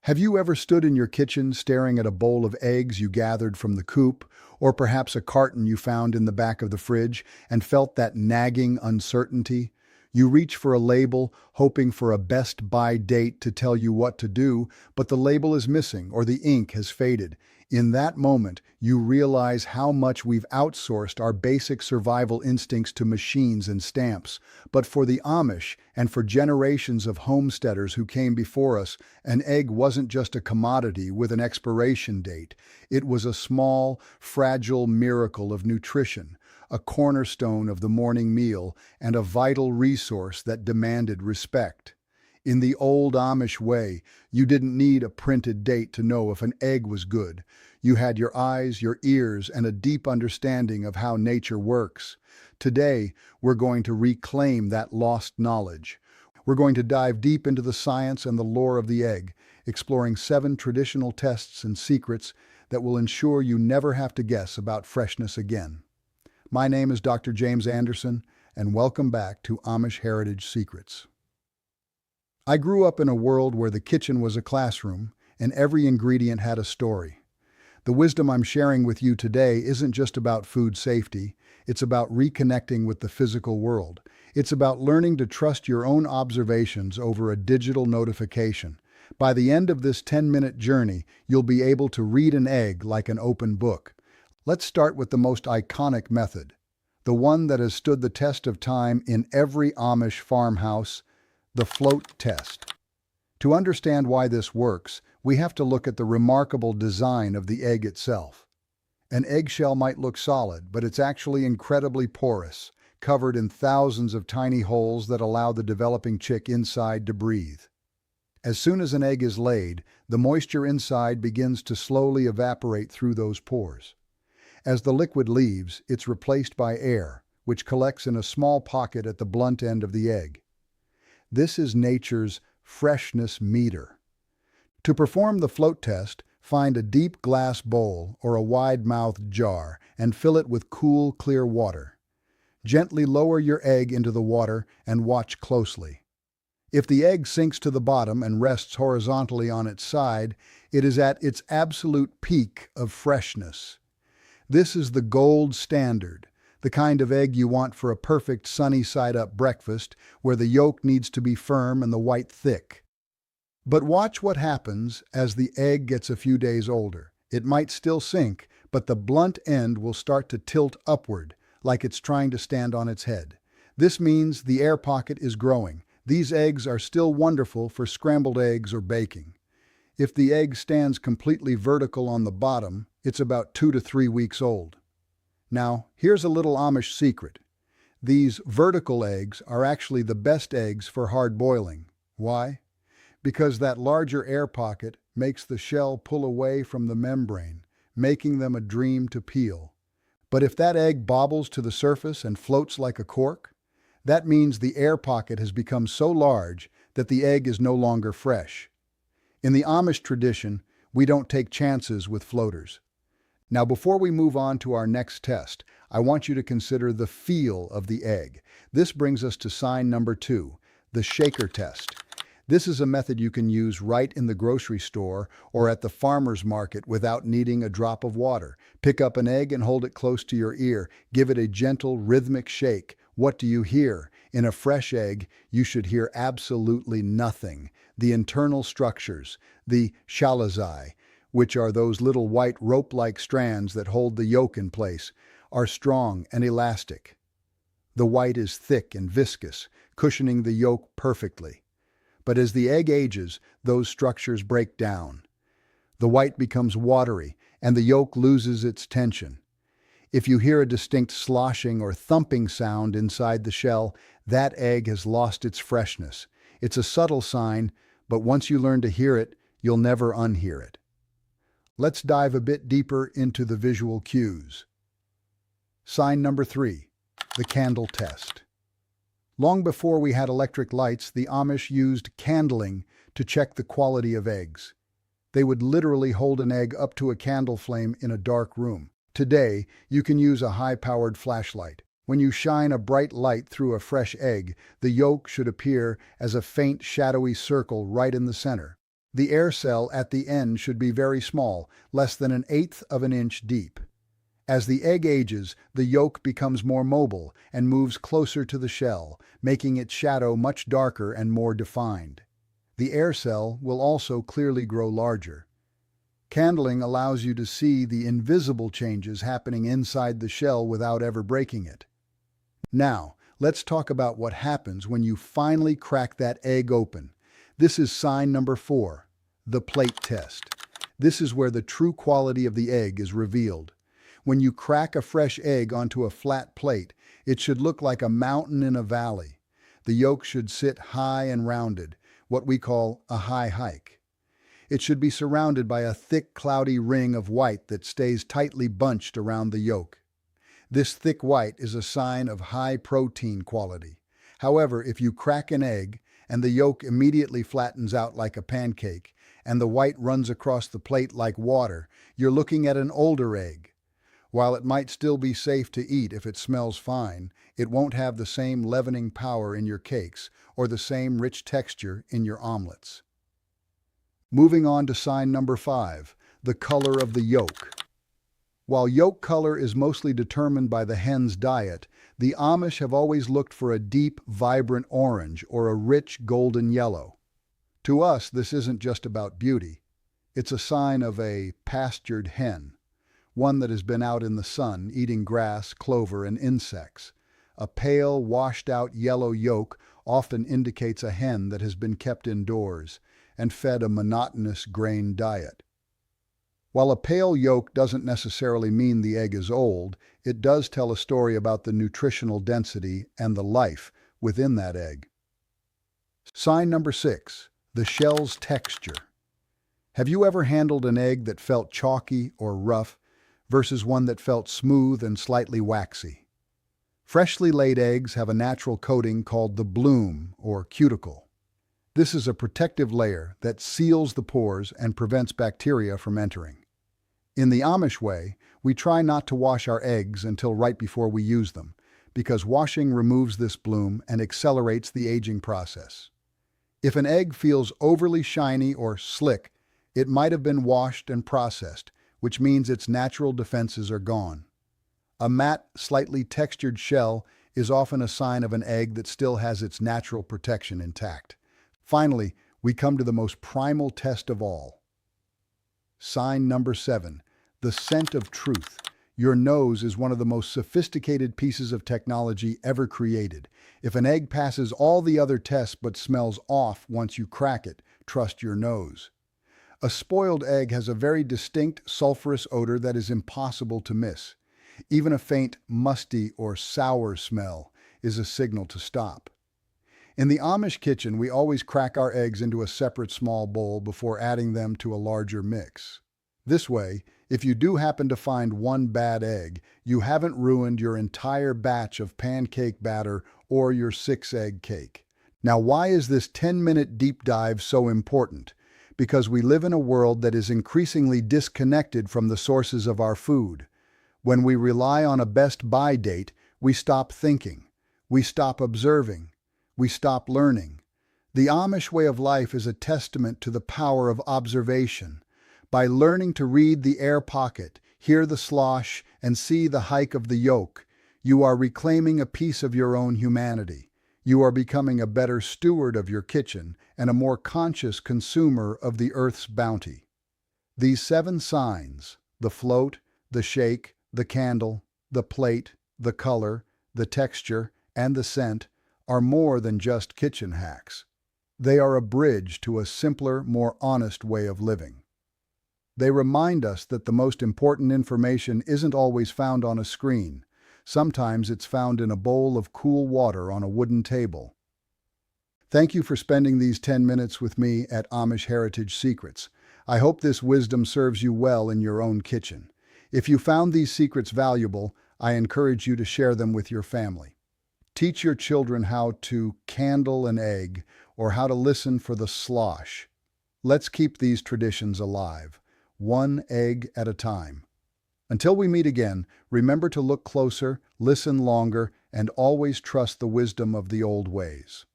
Have you ever stood in your kitchen staring at a bowl of eggs you gathered from the coop, or perhaps a carton you found in the back of the fridge, and felt that nagging uncertainty? You reach for a label, hoping for a best by date to tell you what to do, but the label is missing or the ink has faded. In that moment, you realize how much we've outsourced our basic survival instincts to machines and stamps. But for the Amish, and for generations of homesteaders who came before us, an egg wasn't just a commodity with an expiration date. It was a small, fragile miracle of nutrition, a cornerstone of the morning meal, and a vital resource that demanded respect. In the old Amish way, you didn't need a printed date to know if an egg was good. You had your eyes, your ears, and a deep understanding of how nature works. Today, we're going to reclaim that lost knowledge. We're going to dive deep into the science and the lore of the egg, exploring 7 traditional tests and secrets that will ensure you never have to guess about freshness again. My name is Dr. James Anderson, and welcome back to Amish Heritage Secrets. I grew up in a world where the kitchen was a classroom, and every ingredient had a story. The wisdom I'm sharing with you today isn't just about food safety, it's about reconnecting with the physical world. It's about learning to trust your own observations over a digital notification. By the end of this 10-minute journey, you'll be able to read an egg like an open book. Let's start with the most iconic method, the one that has stood the test of time in every Amish farmhouse, the float test. To understand why this works, we have to look at the remarkable design of the egg itself. An eggshell might look solid, but it's actually incredibly porous, covered in thousands of tiny holes that allow the developing chick inside to breathe. As soon as an egg is laid, the moisture inside begins to slowly evaporate through those pores. As the liquid leaves, it's replaced by air, which collects in a small pocket at the blunt end of the egg. This is nature's freshness meter. To perform the float test, find a deep glass bowl or a wide-mouthed jar and fill it with cool, clear water. Gently lower your egg into the water and watch closely. If the egg sinks to the bottom and rests horizontally on its side, it is at its absolute peak of freshness. This is the gold standard, the kind of egg you want for a perfect sunny-side-up breakfast where the yolk needs to be firm and the white thick. But watch what happens as the egg gets a few days older. It might still sink, but the blunt end will start to tilt upward, like it's trying to stand on its head. This means the air pocket is growing. These eggs are still wonderful for scrambled eggs or baking. If the egg stands completely vertical on the bottom, it's about 2 to 3 weeks old. Now, here's a little Amish secret. These vertical eggs are actually the best eggs for hard boiling. Why? Because that larger air pocket makes the shell pull away from the membrane, making them a dream to peel. But if that egg bobbles to the surface and floats like a cork, that means the air pocket has become so large that the egg is no longer fresh. In the Amish tradition, we don't take chances with floaters. Now, before we move on to our next test, I want you to consider the feel of the egg. This brings us to sign number 2, the shaker test. This is a method you can use right in the grocery store or at the farmer's market without needing a drop of water. Pick up an egg and hold it close to your ear. Give it a gentle, rhythmic shake. What do you hear? In a fresh egg, you should hear absolutely nothing. The internal structures, the chalazae, which are those little white rope-like strands that hold the yolk in place, are strong and elastic. The white is thick and viscous, cushioning the yolk perfectly. But as the egg ages, those structures break down. The white becomes watery, and the yolk loses its tension. If you hear a distinct sloshing or thumping sound inside the shell, that egg has lost its freshness. It's a subtle sign, but once you learn to hear it, you'll never unhear it. Let's dive a bit deeper into the visual cues. Sign number 3, the candle test. Long before we had electric lights, the Amish used candling to check the quality of eggs. They would literally hold an egg up to a candle flame in a dark room. Today, you can use a high-powered flashlight. When you shine a bright light through a fresh egg, the yolk should appear as a faint, shadowy circle right in the center. The air cell at the end should be very small, less than an eighth of an inch deep. As the egg ages, the yolk becomes more mobile and moves closer to the shell, making its shadow much darker and more defined. The air cell will also clearly grow larger. Candling allows you to see the invisible changes happening inside the shell without ever breaking it. Now, let's talk about what happens when you finally crack that egg open. This is sign number 4, the plate test. This is where the true quality of the egg is revealed. When you crack a fresh egg onto a flat plate, it should look like a mountain in a valley. The yolk should sit high and rounded, what we call a high hike. It should be surrounded by a thick, cloudy ring of white that stays tightly bunched around the yolk. This thick white is a sign of high protein quality. However, if you crack an egg and the yolk immediately flattens out like a pancake and the white runs across the plate like water, you're looking at an older egg. While it might still be safe to eat if it smells fine, it won't have the same leavening power in your cakes or the same rich texture in your omelets. Moving on to sign number 5, the color of the yolk. While yolk color is mostly determined by the hen's diet, the Amish have always looked for a deep, vibrant orange or a rich golden yellow. To us, this isn't just about beauty. It's a sign of a pastured hen, one that has been out in the sun eating grass, clover, and insects. A pale, washed-out yellow yolk often indicates a hen that has been kept indoors and fed a monotonous grain diet. While a pale yolk doesn't necessarily mean the egg is old, it does tell a story about the nutritional density and the life within that egg. Sign number 6, the shell's texture. Have you ever handled an egg that felt chalky or rough versus one that felt smooth and slightly waxy? Freshly laid eggs have a natural coating called the bloom or cuticle. This is a protective layer that seals the pores and prevents bacteria from entering. In the Amish way, we try not to wash our eggs until right before we use them, because washing removes this bloom and accelerates the aging process. If an egg feels overly shiny or slick, it might have been washed and processed, which means its natural defenses are gone. A matte, slightly textured shell is often a sign of an egg that still has its natural protection intact. Finally, we come to the most primal test of all. Sign number 7, the scent of truth. Your nose is one of the most sophisticated pieces of technology ever created. If an egg passes all the other tests but smells off once you crack it, trust your nose. A spoiled egg has a very distinct sulfurous odor that is impossible to miss. Even a faint musty or sour smell is a signal to stop. In the Amish kitchen, we always crack our eggs into a separate small bowl before adding them to a larger mix. This way, if you do happen to find one bad egg, you haven't ruined your entire batch of pancake batter or your 6-egg cake. Now, why is this 10-minute deep dive so important? Because we live in a world that is increasingly disconnected from the sources of our food. When we rely on a best buy date, we stop thinking, we stop observing, we stop learning. The Amish way of life is a testament to the power of observation. By learning to read the air pocket, hear the slosh, and see the hike of the yolk, you are reclaiming a piece of your own humanity. You are becoming a better steward of your kitchen and a more conscious consumer of the earth's bounty. These 7 signs, the float, the shake, the candle, the plate, the color, the texture, and the scent, are more than just kitchen hacks. They are a bridge to a simpler, more honest way of living. They remind us that the most important information isn't always found on a screen. Sometimes it's found in a bowl of cool water on a wooden table. Thank you for spending these 10 minutes with me at Amish Heritage Secrets. I hope this wisdom serves you well in your own kitchen. If you found these secrets valuable, I encourage you to share them with your family. Teach your children how to candle an egg or how to listen for the slosh. Let's keep these traditions alive, one egg at a time. Until we meet again, remember to look closer, listen longer, and always trust the wisdom of the old ways.